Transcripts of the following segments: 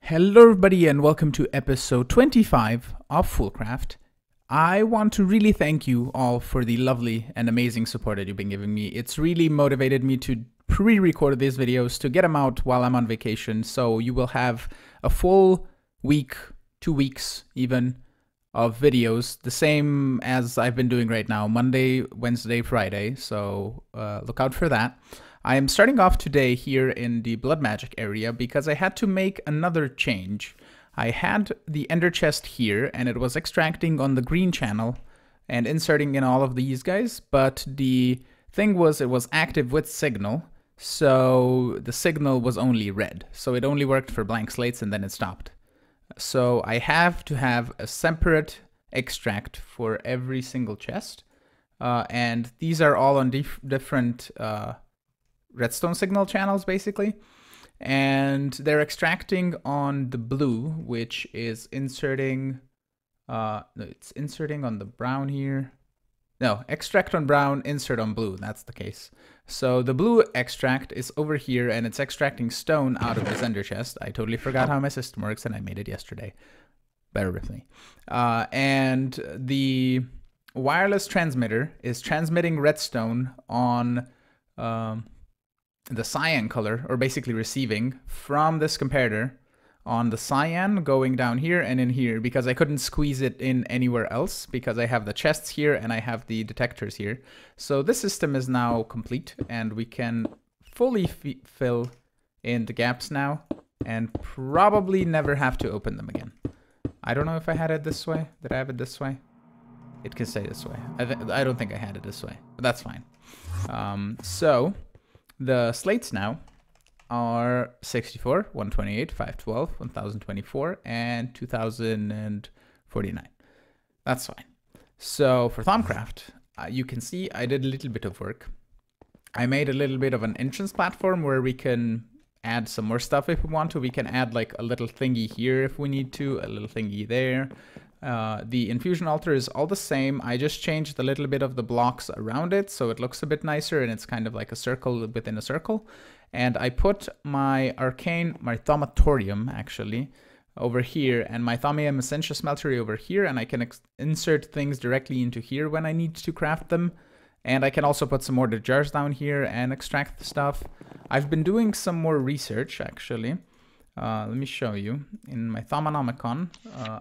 Hello everybody and welcome to episode 25 of Foolcraft. I want to really thank you all for the lovely and amazing support that you've been giving me. It's really motivated me to pre-record these videos to get them out while I'm on vacation. So you will have a full week, 2 weeks even, of videos, the same as I've been doing right now, Monday, Wednesday, Friday. So look out for that. I am starting off today here in the blood magic area because I had to make another change. I had the ender chest here and it was extracting on the green channel and inserting in all of these guys, but the thing was it was active with signal, so the signal was only red. So it only worked for blank slates and then it stopped. So I have to have a separate extract for every single chest, and these are all on different redstone signal channels basically, and they're extracting on the blue, which is inserting no, it's inserting on the brown here. No, extract on brown, insert on blue, that's the case. So the blue extract is over here and it's extracting stone out of this ender chest. I totally forgot how my system works and I made it yesterday. Bear with me. And the wireless transmitter is transmitting redstone on the cyan color, or basically receiving from this comparator on the cyan, going down here and in here, because I couldn't squeeze it in anywhere else because I have the chests here and I have the detectors here. So this system is now complete and we can fully fill in the gaps now and probably never have to open them again. I don't know if I had it this way. Did I have it this way? It can say this way. I don't think I had it this way, but that's fine. So the slates now are 64, 128, 512, 1024, and 2049. That's fine. So for Thaumcraft, you can see I did a little bit of work. I made a little bit of an entrance platform where we can add some more stuff if we want to. We can add like a little thingy here if we need to, a little thingy there. The infusion altar is all the same. I just changed a little bit of the blocks around it so it looks a bit nicer and it's kind of like a circle within a circle. And I put my thaumatorium actually over here and my thaumium essentia smeltery over here, and I can insert things directly into here when I need to craft them. And I can also put some more jars down here and extract the stuff. I've been doing some more research actually. Let me show you. In my Thaumonomicon,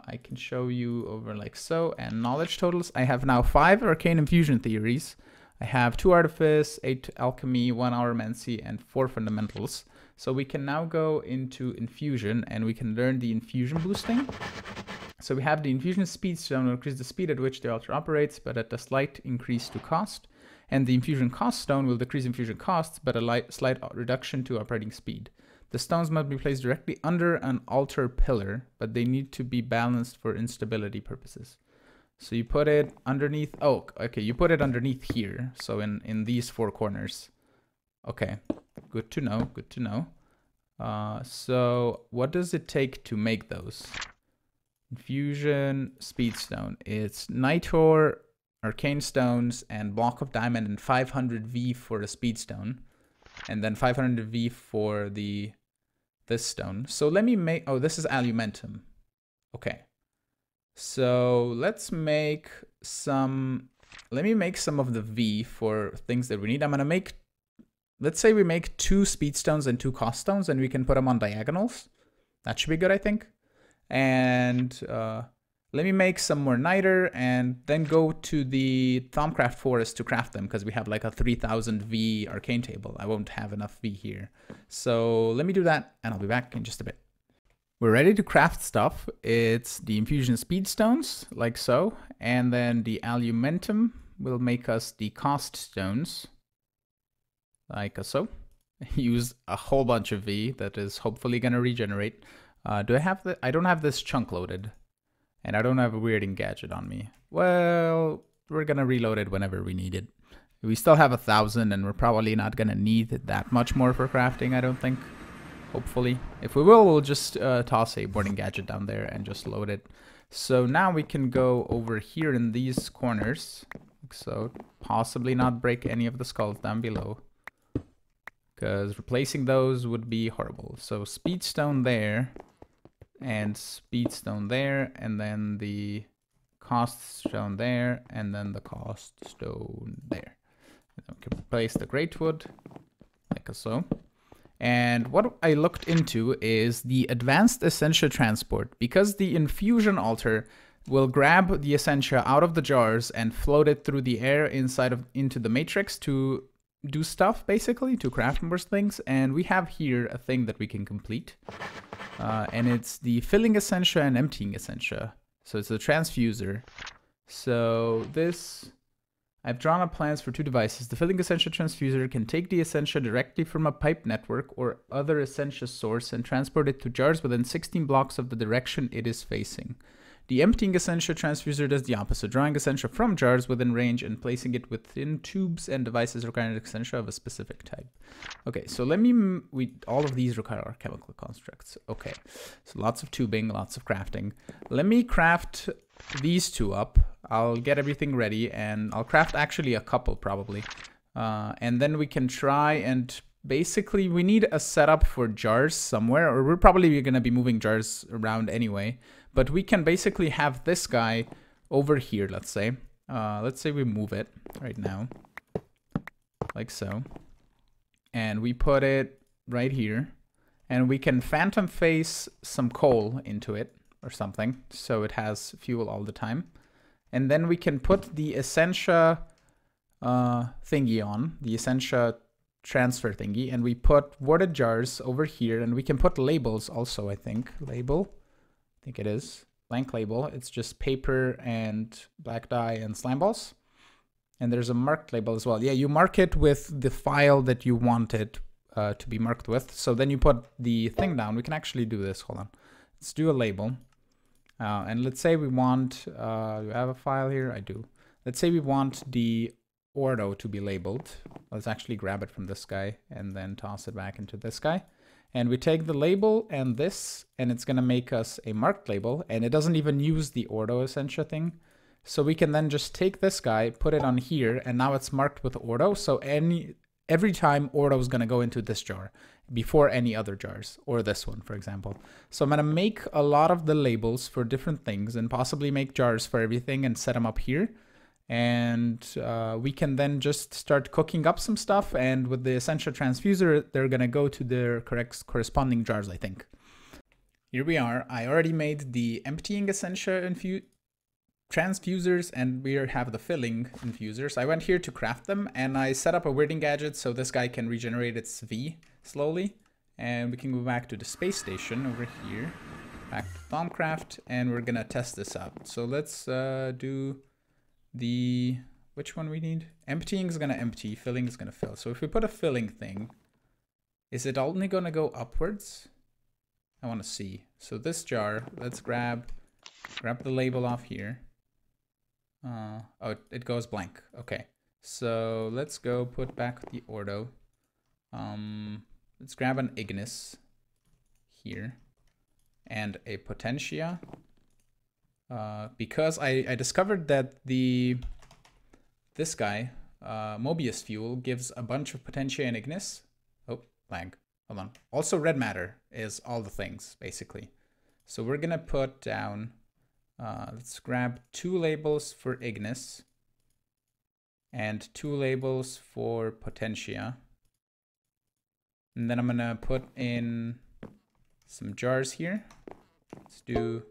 I can show you over like so, and knowledge totals. I have now 5 arcane infusion theories. I have 2 artifice, 8 alchemy, 1 auramancy, and 4 fundamentals. So we can now go into infusion and we can learn the infusion boosting. So we have the infusion speed stone will increase the speed at which the altar operates, but at a slight increase to cost. And the infusion cost stone will decrease infusion costs, but a slight reduction to operating speed. The stones must be placed directly under an altar pillar, but they need to be balanced for instability purposes. So you put it underneath, oh, okay, you put it underneath here. So in these 4 corners. Okay, good to know, good to know. So what does it take to make those? Infusion speedstone. It's Nitor, arcane stones, and block of diamond, and 500V for the speedstone. And then 500V for this stone. So let me make, oh, this is alumentum. Okay. So let's make some, let me make some of the V for things that we need. I'm gonna make, let's say we make 2 speedstones and 2 cost stones and we can put them on diagonals. That should be good, I think. And let me make some more niter and then go to the Thaumcraft forest to craft them because we have like a 3000 V arcane table. I won't have enough V here. So let me do that and I'll be back in just a bit. We're ready to craft stuff. It's the infusion speed stones, like so. And then the alumentum will make us the cost stones, like so. Use a whole bunch of V that is hopefully gonna regenerate. Do I have the, I don't have this chunk loaded. And I don't have a weirding gadget on me. Well, we're gonna reload it whenever we need it. We still have 1000 and we're probably not gonna need that much more for crafting, I don't think. Hopefully. If we will, we'll just toss a boarding gadget down there and just load it. So now we can go over here in these corners. So possibly not break any of the skulls down below, because replacing those would be horrible. So speedstone there. and speedstone there, and then the cost stone there, and then the cost stone there. And then we can place the great wood like so. And what I looked into is the advanced Essentia transport. Because the infusion altar will grab the Essentia out of the jars and float it through the air into the matrix to do stuff, basically, to craft more things. And we have here a thing that we can complete. And it's the filling Essentia and emptying Essentia. So it's a transfuser. So this, I've drawn up plans for 2 devices. The filling Essentia transfuser can take the Essentia directly from a pipe network or other Essentia source and transport it to jars within 16 blocks of the direction it is facing. The emptying Essentia transfuser does the opposite, drawing Essentia from jars within range and placing it within tubes and devices requiring Essentia of a specific type. Okay, so let me, all of these require chemical constructs. Okay, so lots of tubing, lots of crafting. Let me craft these 2 up. I'll get everything ready and I'll craft actually a couple probably. And then we can try and basically we need a setup for jars somewhere, or we're probably going to be moving jars around anyway. But we can basically have this guy over here, let's say. Let's say we move it right now, like so. And we put it right here. And we can phantom face some coal into it or something, so it has fuel all the time. And then we can put the Essentia thingy on, the Essentia transfer thingy. And we put worded jars over here. And we can put labels also, I think. Label. I think it is blank label. It's just paper and black dye and slime balls. And there's a marked label as well. Yeah, you mark it with the file that you want it to be marked with. So then you put the thing down. We can actually do this. Hold on. Let's do a label. And let's say we want, do I have a file here? I do. Let's say we want the ordo to be labeled. Let's actually grab it from this guy and then toss it back into this guy. And we take the label and this, and it's going to make us a marked label. And it doesn't even use the ordo Essentia thing. So we can then just take this guy, put it on here, and now it's marked with ordo. So every time ordo is going to go into this jar before any other jars, or this one, for example. So I'm going to make a lot of the labels for different things and possibly make jars for everything and set them up here. And we can then just start cooking up some stuff, and with the Essentia transfuser, they're gonna go to their corresponding jars, I think. Here we are. I already made the emptying Essentia transfusers, and we have the filling infusers. I went here to craft them, and I set up a weirding gadget so this guy can regenerate its V slowly. And we can go back to the space station over here, back to Thaumcraft, and we're gonna test this out. So let's do which one we need? Emptying is going to empty, filling is going to fill. So if we put a filling thing, is it only going to go upwards? I want to see. So this jar, let's grab the label off here. Oh, it goes blank. Okay. So let's go put back the ordo. Let's grab an Ignis here and a Potentia. Because I discovered that this guy, Mobius Fuel, gives a bunch of Potentia and Ignis. Oh, lag. Hold on. Also, red matter is all the things, basically. So we're going to put down, let's grab 2 labels for Ignis and 2 labels for Potentia. And then I'm going to put in some jars here. Let's do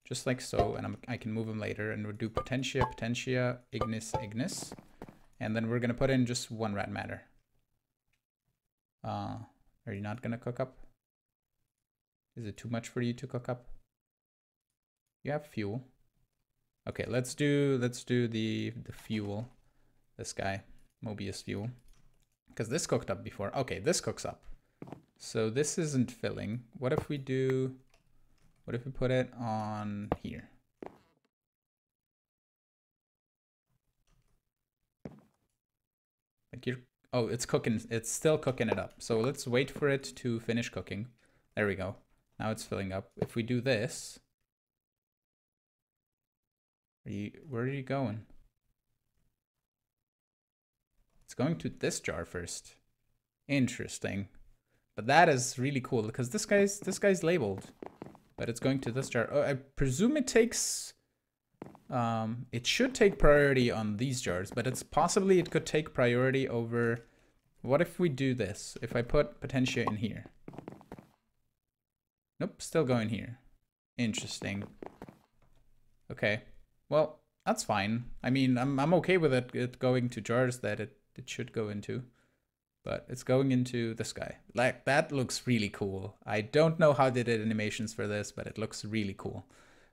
just like so, and I can move them later, and we'll do Potentia, Ignis, and then we're gonna put in just 1 red matter. Are you not gonna cook up? Is it too much for you to cook up? You have fuel. Okay, let's do the fuel. This guy, Mobius Fuel, because this cooked up before. Okay, this cooks up. So this isn't filling. What if we put it on here? Like oh, it's cooking. It's still cooking it up. So let's wait for it to finish cooking. There we go. Now it's filling up. If we do this, where are you going? It's going to this jar first. Interesting. But that is really cool because this guy's labeled. but it's going to this jar. Oh, I presume it takes, it should take priority on these jars, but it's possibly it could take priority over, what if we do this? If I put Potentia in here. Nope, still going here. Interesting. Okay, well, that's fine. I mean, I'm okay with it going to jars that it should go into. But it's going into this guy. Like, that looks really cool. I don't know how they did animations for this, but it looks really cool.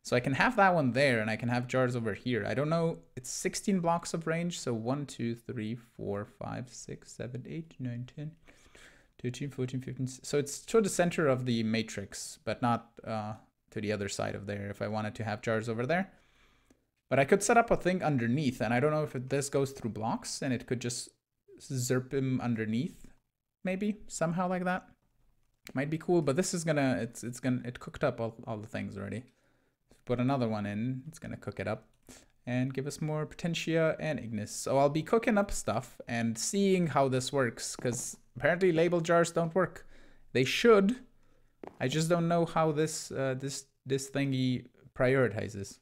So I can have that one there, and I can have jars over here. I don't know, it's 16 blocks of range, so 1, 2, 3, 4, 5, 6, 7, 8, 9, 10, 13, 14, 15. So it's to the center of the matrix, but not to the other side of there if I wanted to have jars over there. But I could set up a thing underneath, and I don't know if this goes through blocks, and it could just zerp him underneath, maybe somehow like that. Might be cool, but this is gonna, it cooked up all the things already. Put another one in, it's gonna cook it up and give us more Potentia and Ignis. So I'll be cooking up stuff and seeing how this works, because apparently label jars don't work. They should. I just don't know how this this thingy prioritizes.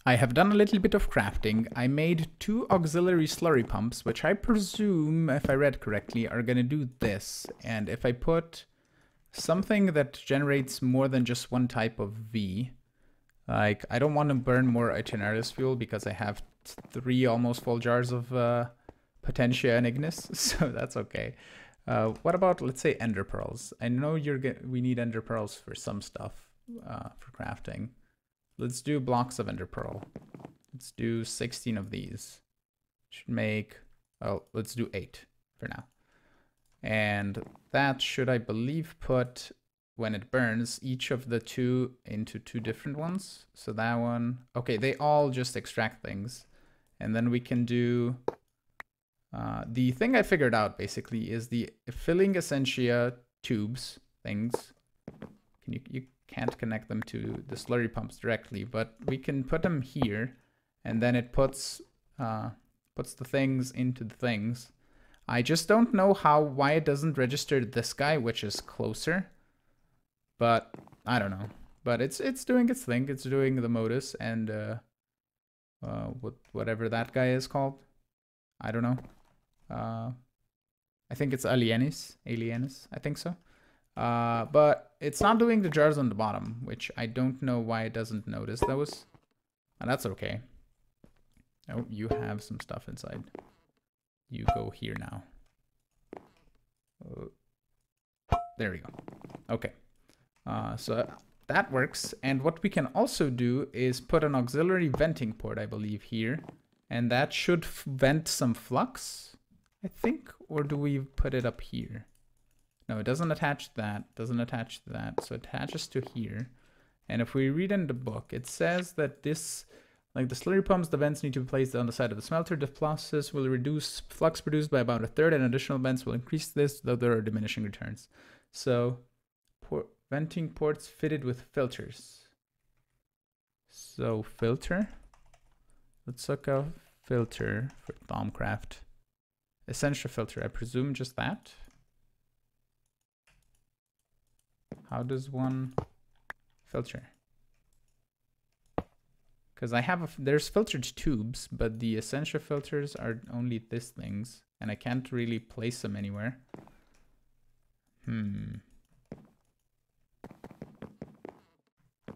I have done a little bit of crafting. I made 2 auxiliary slurry pumps, which I presume, if I read correctly, are gonna do this. And if I put something that generates more than just one type of V, like, I don't want to burn more Itineraris fuel because I have 3 almost full jars of Potentia and Ignis, so that's okay. What about, let's say, Ender Pearls? I know we need Ender Pearls for some stuff for crafting. Let's do blocks of Ender Pearl. Let's do 16 of these. Should make, oh, let's do 8 for now. And that should, I believe, put, when it burns, each of the 2 into 2 different ones. So that one, okay, they all just extract things. And then we can do, the thing I figured out basically is the filling essentia tubes things. You can't connect them to the slurry pumps directly, but we can put them here, and then it puts the things into the things. I just don't know why it doesn't register this guy, which is closer, but I don't know. But it's doing its thing. It's doing the modus and whatever that guy is called. I don't know. I think it's Alienis, I think so. But it's not doing the jars on the bottom, which I don't know why it doesn't notice those. And that's okay. Oh, you have some stuff inside. You go here now. There we go. Okay. So that works. And what we can also do is put an auxiliary venting port, I believe, here. And that should vent some flux, I think. Or do we put it up here? No, it doesn't attach that, doesn't attach to that, so it attaches to here. And if we read in the book, it says that this, like the slurry pumps, the vents need to be placed on the side of the smelter. The process will reduce flux produced by about 1/3, and additional vents will increase this, though there are diminishing returns. So, venting ports fitted with filters. So, filter. Let's look up filter for Thaumcraft. Essential filter, I presume just that. How does one filter? Because I have there's filtered tubes, but the essential filters are only these things, and I can't really place them anywhere.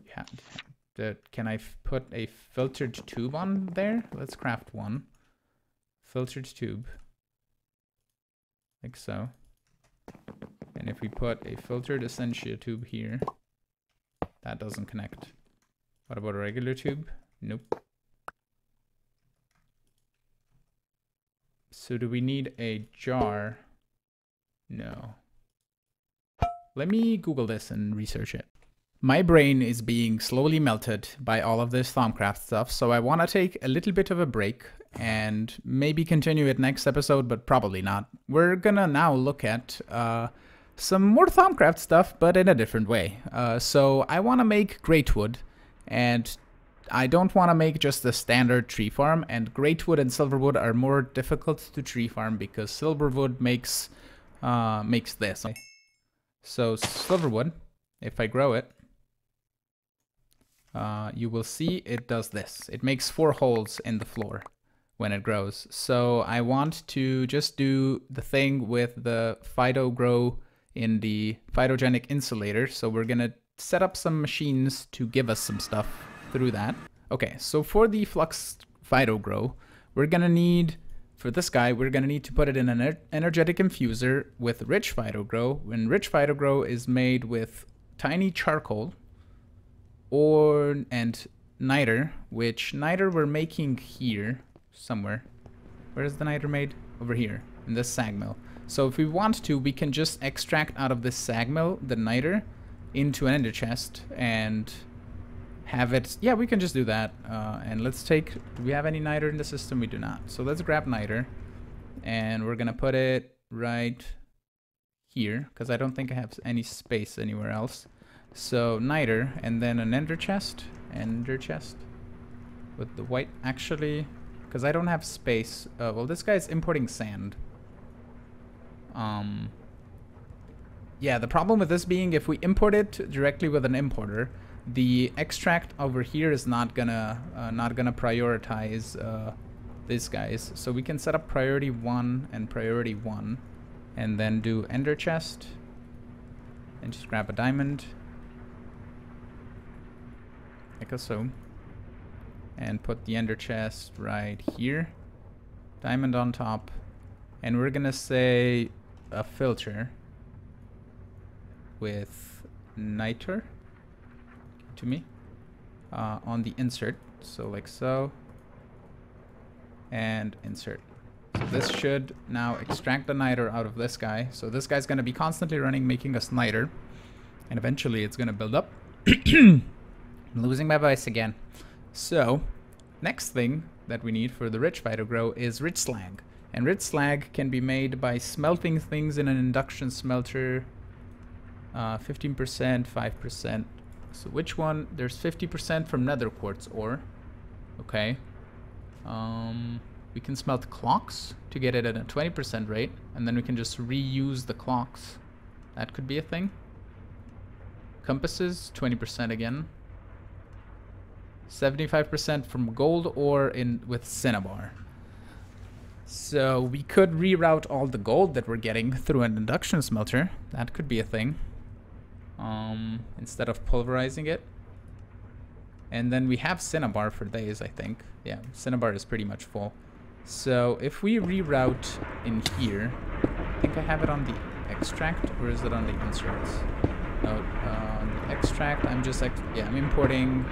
Yeah. Can I put a filtered tube on there? Let's craft one. Filtered tube. Like so. And if we put a filtered essentia tube here, that doesn't connect. What about a regular tube? Nope. So do we need a jar? No. Let me Google this and research it. My brain is being slowly melted by all of this Thaumcraft stuff, so I want to take a little bit of a break and maybe continue it next episode, but probably not. We're gonna now look at some more Thaumcraft stuff, but in a different way. So I want to make Greatwood, and I don't want to make just a standard tree farm, and Greatwood and Silverwood are more difficult to tree farm because Silverwood makes this. So Silverwood, if I grow it, you will see it does this. It makes 4 holes in the floor when it grows. So I want to just do the thing with the phyto grow in the phytogenic insulator. So we're gonna set up some machines to give us some stuff through that. Okay, so for the flux phyto grow, we're gonna need, for this guy, we're gonna need to put it in an energetic infuser with rich phyto grow. And rich phyto grow is made with tiny charcoal and niter, which niter we're making here somewhere. Where is the niter made? Over here in this sag mill. So if we want to, we can just extract out of this sag mill the niter into an ender chest and have it. Yeah, we can just do that. And let's take, do we have any niter in the system? We do not. So let's grab niter and we're gonna put it right here because I don't think I have any space anywhere else. So niter and then an ender chest with the white, actually, because I don't have space. Well, this guy is importing sand. Yeah, the problem with this being, if we import it directly with an importer, the extract over here is not gonna prioritize these guys. So we can set up priority 1 and priority 1, and then do ender chest, and just grab a diamond, like so, and put the ender chest right here, diamond on top, and we're gonna say a filter with niter to me on the insert, so like so, and insert. So this should now extract the niter out of this guy. So this guy's gonna be constantly running, making us niter, and eventually it's gonna build up. I'm losing my voice again. So next thing that we need for the rich phyto grow is rich slag. And rich slag can be made by smelting things in an induction smelter. 15%, 5%. So which one? There's 50% from nether quartz ore. Okay. We can smelt clocks to get it at a 20% rate, and then we can just reuse the clocks. That could be a thing. Compasses, 20% again. 75% from gold ore with cinnabar. So we could reroute all the gold that we're getting through an induction smelter. That could be a thing. Instead of pulverizing it. And then we have cinnabar for days, I think. Yeah, cinnabar is pretty much full. So if we reroute in here, I think I have it on the extract, or is it on the inserts? No, on the extract, I'm just I'm importing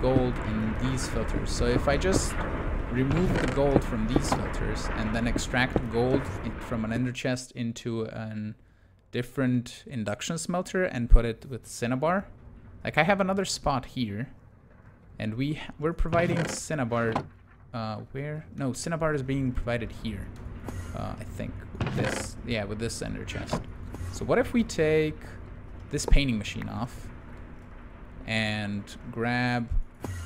gold in these filters. So if I just remove the gold from these filters and then extract gold from an ender chest into a different induction smelter and put it with cinnabar, like I have another spot here, and we're providing cinnabar. Where? No, cinnabar is being provided here. I think with this, yeah, with this ender chest. So what if we take this painting machine off and grab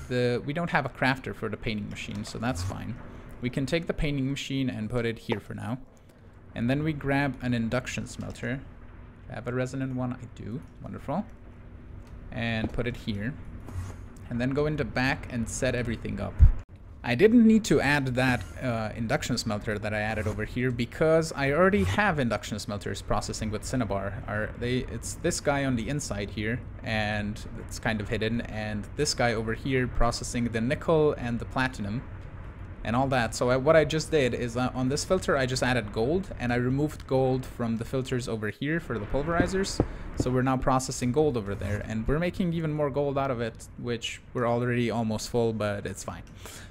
we don't have a crafter for the painting machine, so that's fine. We can take the painting machine and put it here for now. And then we grab an induction smelter. I have a resonant one, I do, wonderful. And put it here. And then go into back and set everything up. I didn't need to add that induction smelter that I added over here because I already have induction smelters processing with cinnabar. It's this guy on the inside here, and it's kind of hidden, and this guy over here processing the nickel and the platinum and all that. So what I just did is on this filter I just added gold, and I removed gold from the filters over here for the pulverizers. So we're now processing gold over there, and we're making even more gold out of it, which we're already almost full, but it's fine.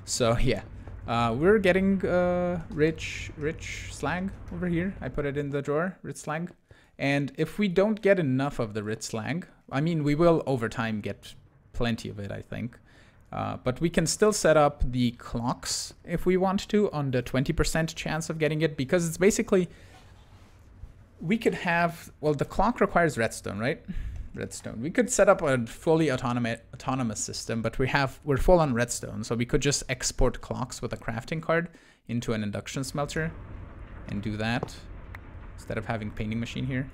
So yeah, we're getting rich slag over here. I put it in the drawer, rich slag. And if we don't get enough of the rich slag, I mean, we will over time get plenty of it, I think. But we can still set up the clocks if we want to on the 20% chance of getting it, because it's basically, we could have, well, the clock requires redstone, right? Redstone. We could set up a fully autonomous system, but we're full on redstone, so we could just export clocks with a crafting card into an induction smelter and do that instead of having painting machine here.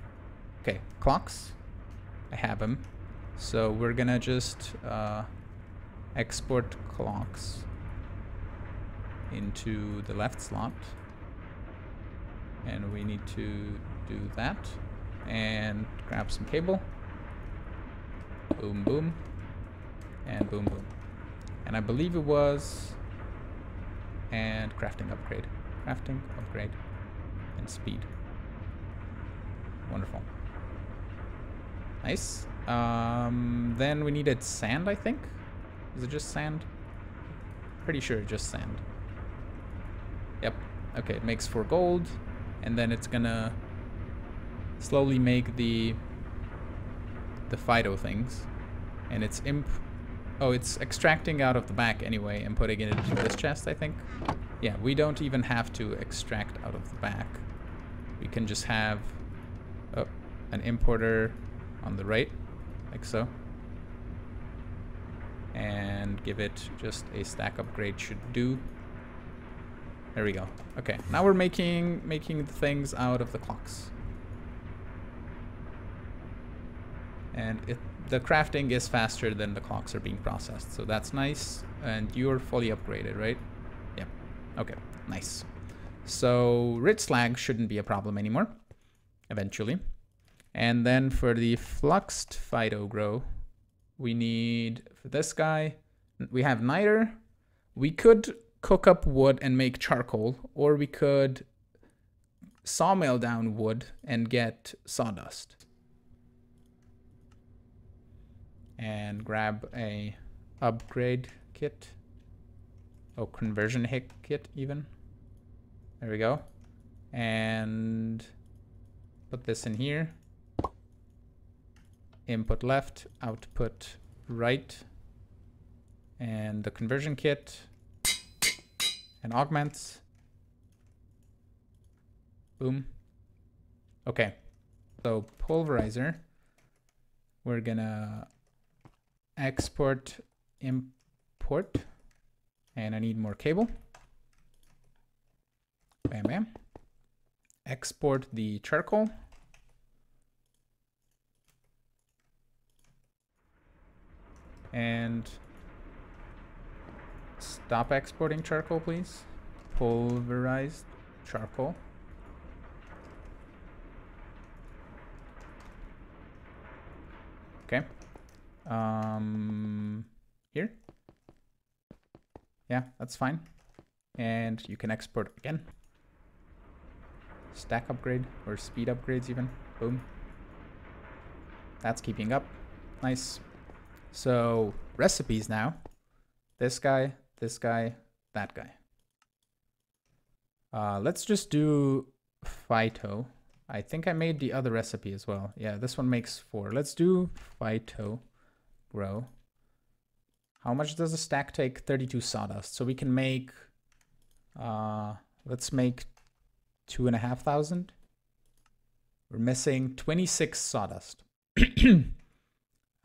Okay, clocks. I have them. So we're gonna just export clocks into the left slot. And we need to do that. And grab some cable. Boom, boom. And boom, boom. And I believe it was... And crafting upgrade. Crafting, upgrade, and speed. Wonderful. Nice. Then we needed sand, I think. Is it just sand? Pretty sure just sand. Yep. Okay, it makes 4 gold. And then it's gonna slowly make the Fido things. And it's it's extracting out of the back anyway and putting it into this chest, I think. Yeah, we don't even have to extract out of the back. We can just have an importer on the right, like so. And give it just a stack upgrade should do. There we go. Okay, now we're making the things out of the clocks. And the crafting is faster than the clocks are being processed, so that's nice. And you're fully upgraded, right? Yep. Okay, nice. So red slag shouldn't be a problem anymore, eventually. And then for the fluxed Fido grow, we need, for this guy, we have niter. We could cook up wood and make charcoal, or we could sawmill down wood and get sawdust. And grab a upgrade kit. Oh, conversion kit even. There we go. And put this in here. Input left, output right. And the conversion kit. And augments. Boom. Okay. So pulverizer. We're gonna export, import, and I need more cable. Bam, bam. Export the charcoal. And stop exporting charcoal, please. Pulverized charcoal. Okay. Here. Yeah, that's fine. And you can export again. Stack upgrade or speed upgrades even. Boom. That's keeping up. Nice. So recipes now. This guy, that guy. Let's just do Phyto. I think I made the other recipe as well. Yeah, this one makes 4. Let's do Phyto grow. How much does a stack take? 32 sawdust. So we can make, let's make 2,500. We're missing 26 sawdust.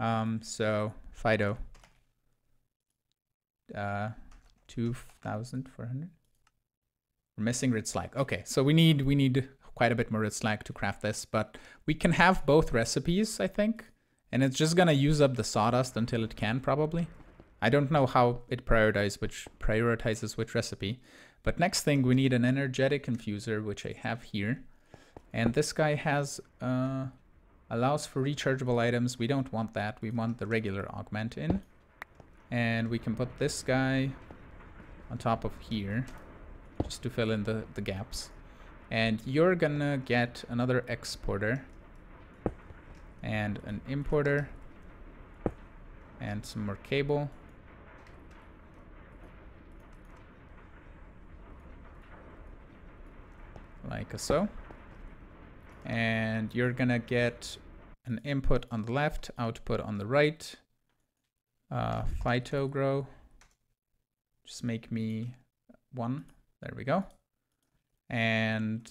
So Phyto, 2,400. We're missing red slag. Okay, so we need quite a bit more red slag to craft this, but we can have both recipes, I think, and it's just gonna use up the sawdust until it can, probably. I don't know how it prioritizes which recipe, but next thing we need an energetic infuser, which I have here, and this guy has allows for rechargeable items. We don't want that. We want the regular augment in, and we can put this guy on top of here just to fill in the gaps. And you're gonna get another exporter and an importer and some more cable. Like so. And you're gonna get an input on the left, output on the right. Phyto grow. Just make me 1. There we go. And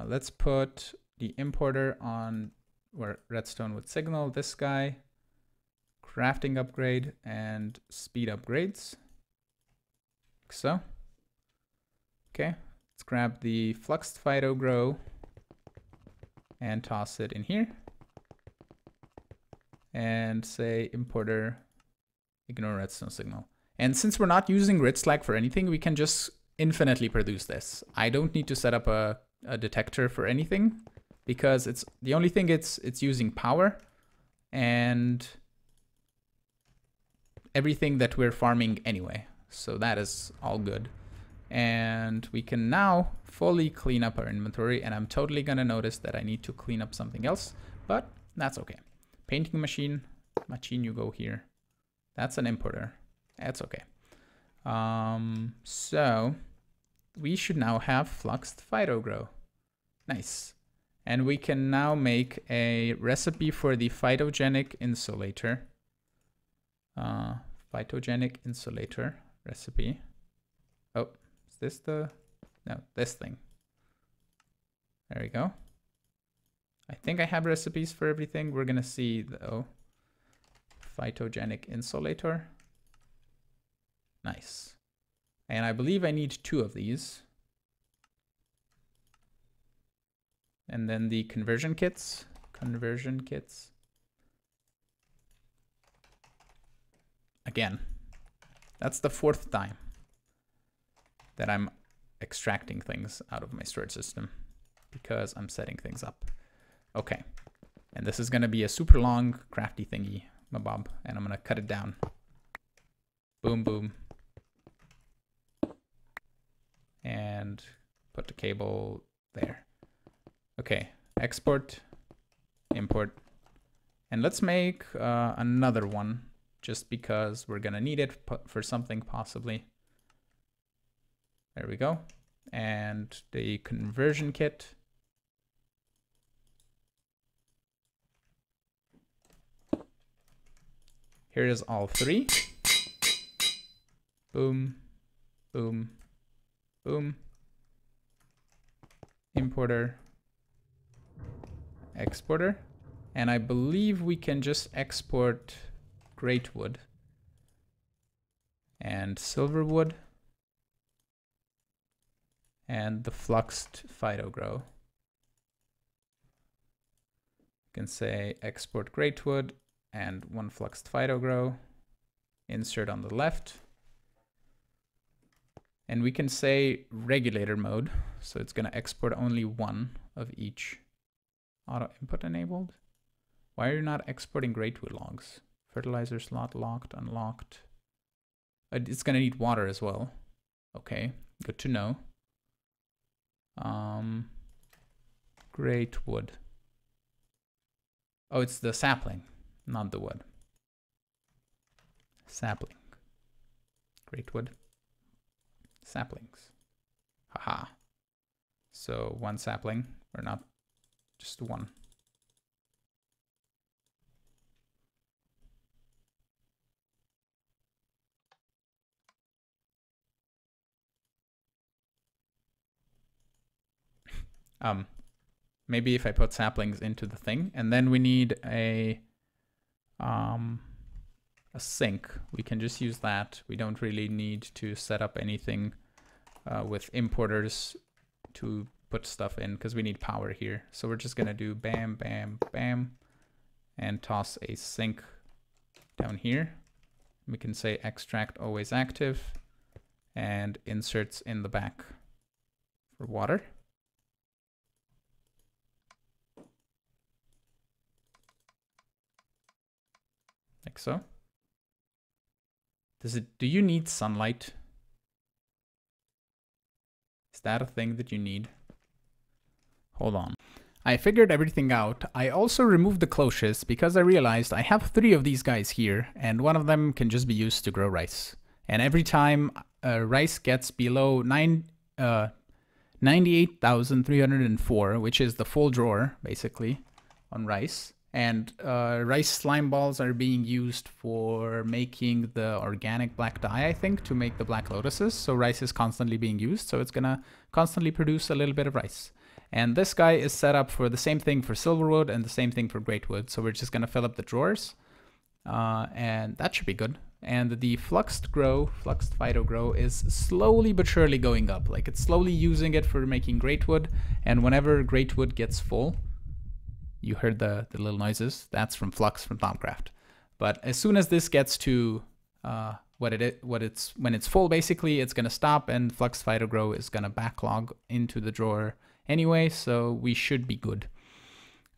let's put the importer on where redstone with signal, this guy, crafting upgrade and speed upgrades. Like so. Okay, let's grab the fluxed Phyto grow and toss it in here. and say importer ignore redstone signal. And since we're not using grid slag for anything, we can just infinitely produce this. I don't need to set up a detector for anything because it's the only thing it's using power and everything that we're farming anyway. So that is all good. And we can now fully clean up our inventory, and I'm totally gonna notice that I need to clean up something else, but that's okay. Painting machine, you go here. That's an importer. That's okay. So we should now have fluxed phytogrow. Nice. And we can now make a recipe for the phytogenic insulator. Phytogenic insulator recipe. Oh, is this the... No, this thing. There we go. I think I have recipes for everything. We're gonna see though. Phytogenic insulator. Nice. And I believe I need 2 of these. And then the conversion kits. Again, that's the 4th time that I'm extracting things out of my storage system because I'm setting things up. Okay, and this is gonna be a super long crafty thingy, mabob, and I'm gonna cut it down. Boom, boom. And put the cable there. Okay, export, import, and let's make another one just because we're gonna need it for something possibly. There we go. And the conversion kit. Here is all 3. Boom, boom, boom. Importer, exporter. And I believe we can just export great wood and silver wood and the fluxed phytogrow. You can say export great wood and 1 fluxed phytogrow, insert on the left. And we can say regulator mode, so it's gonna export only 1 of each. Auto input enabled. Why are you not exporting great wood logs? Fertilizer slot locked, unlocked. It's gonna need water as well. Okay, good to know. Great wood. Oh, it's the sapling, not the wood. Sapling. Great wood. Saplings. Haha. So 1 sapling, or not just 1. Maybe if I put saplings into the thing, and then we need a sink. We can just use that. We don't really need to set up anything with importers to put stuff in because we need power here. So we're just gonna do bam, bam, bam, and toss a sink down here. We can say extract always active and inserts in the back for water. Like so. Do you need sunlight? Is that a thing that you need? Hold on. I figured everything out. I also removed the cloches because I realized I have 3 of these guys here, and 1 of them can just be used to grow rice. And every time rice gets below 98,304, which is the full drawer, basically, on rice, and rice slime balls are being used for making the organic black dye, I think, to make the black lotuses. So rice is constantly being used, so it's gonna constantly produce a little bit of rice. And this guy is set up for the same thing for silverwood and the same thing for great wood. So we're just gonna fill up the drawers, and that should be good. And the fluxed phytogrow is slowly but surely going up. Like, it's slowly using it for making great wood, and whenever great wood gets full, you heard the little noises. That's from Flux from Thaumcraft. But as soon as this gets to when it's full, basically, it's gonna stop, and Flux Phytogrow is gonna backlog into the drawer anyway, so we should be good.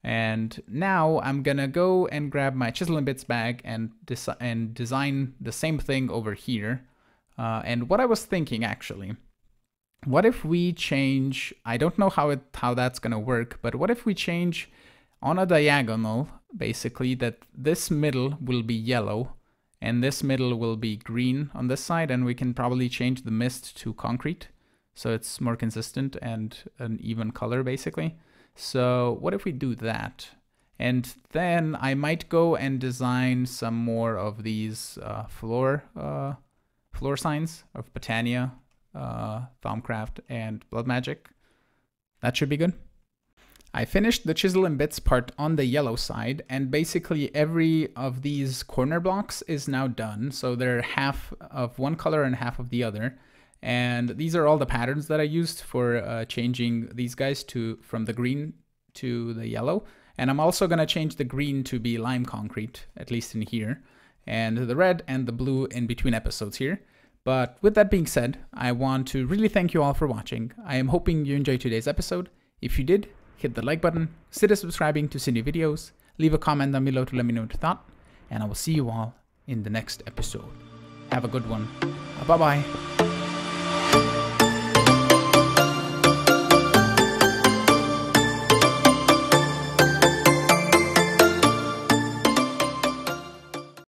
And now I'm gonna go and grab my Chisel and Bits bag and design the same thing over here. And what I was thinking, actually, what if we change, I don't know how that's gonna work, but what if we change on a diagonal, basically, that this middle will be yellow and this middle will be green on this side, and we can probably change the mist to concrete so it's more consistent and an even color, basically. So what if we do that? And then I might go and design some more of these floor signs of Botania, Thaumcraft, and Blood Magic. That should be good. I finished the Chisel and Bits part on the yellow side, and basically every of these corner blocks is now done. So they're half of one color and half of the other. And these are all the patterns that I used for changing these guys from the green to the yellow. And I'm also gonna change the green to be lime concrete, at least in here, and the red and the blue in between episodes here. But with that being said, I want to really thank you all for watching. I am hoping you enjoyed today's episode. If you did, hit the like button, consider subscribing to see new videos, leave a comment down below to let me know what you thought, and I will see you all in the next episode. Have a good one. Bye-bye.